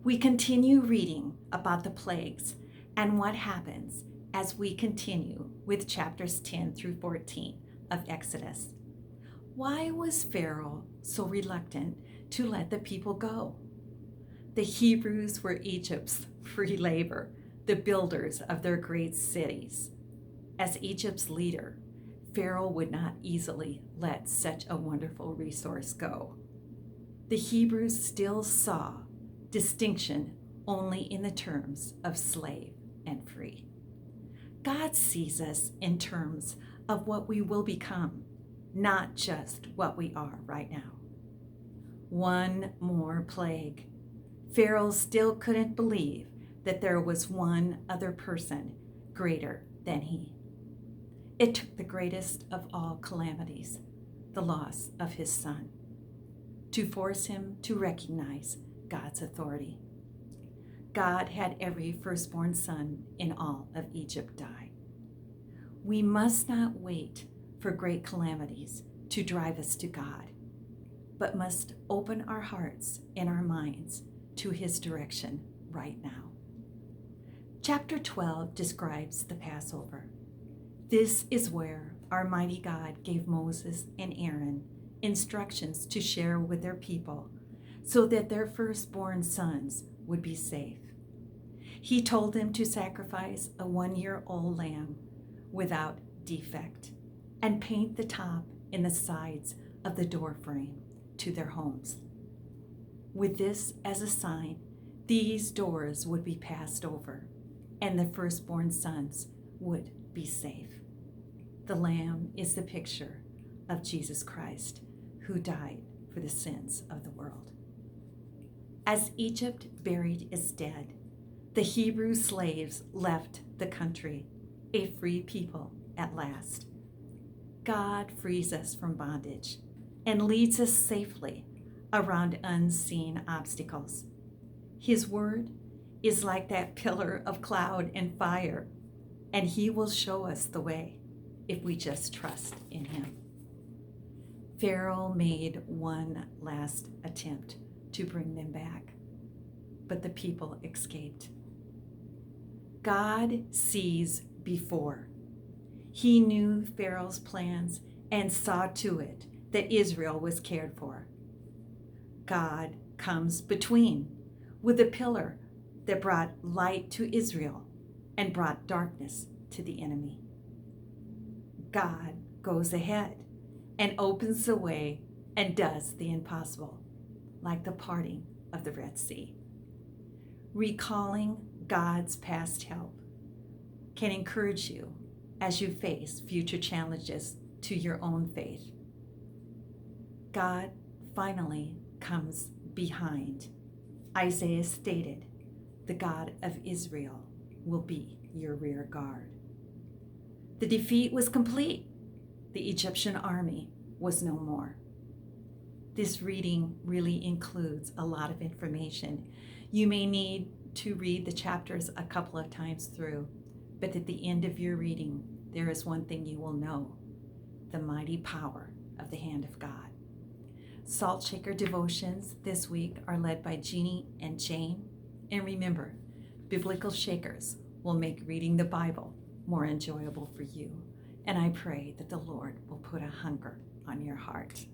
We continue reading about the plagues and what happens as we continue with chapters 10 through 14 of Exodus. Why was Pharaoh so reluctant to let the people go? The Hebrews were Egypt's free labor, the builders of their great cities. As Egypt's leader, Pharaoh would not easily let such a wonderful resource go. The Hebrews still saw distinction only in the terms of slave and free. God sees us in terms of what we will become, not just what we are right now. One more plague. Pharaoh still couldn't believe that there was one other person greater than he. It took the greatest of all calamities, the loss of his son, to force him to recognize God's authority. God had every firstborn son in all of Egypt die. We must not wait for great calamities to drive us to God, but must open our hearts and our minds to his direction right now. Chapter 12 describes the Passover. This is where our mighty God gave Moses and Aaron instructions to share with their people so that their firstborn sons would be safe. He told them to sacrifice a 1-year-old lamb without defect and paint the top and the sides of the doorframe to their homes. With this as a sign, these doors would be passed over and the firstborn sons would be safe. The lamb is the picture of Jesus Christ, who died for the sins of the world. As Egypt buried its dead, the Hebrew slaves left the country, a free people at last. God frees us from bondage and leads us safely around unseen obstacles. His word is like that pillar of cloud and fire, and he will show us the way if we just trust in him. Pharaoh made one last attempt to bring them back, but the people escaped. God sees before. He knew Pharaoh's plans and saw to it that Israel was cared for. God comes between with a pillar that brought light to Israel and brought darkness to the enemy. God goes ahead and opens the way and does the impossible, like the parting of the Red Sea. Recalling God's past help can encourage you as you face future challenges to your own faith. God finally comes behind. Isaiah stated, "The God of Israel will be your rear guard." The defeat was complete. The Egyptian army was no more. This reading really includes a lot of information. You may need to read the chapters a couple of times through, but at the end of your reading, there is one thing you will know: the mighty power of the hand of God. Salt Shaker devotions this week are led by Jeannie and Jane. And remember, biblical shakers will make reading the Bible more enjoyable for you. And I pray that the Lord will put a hunger on your heart.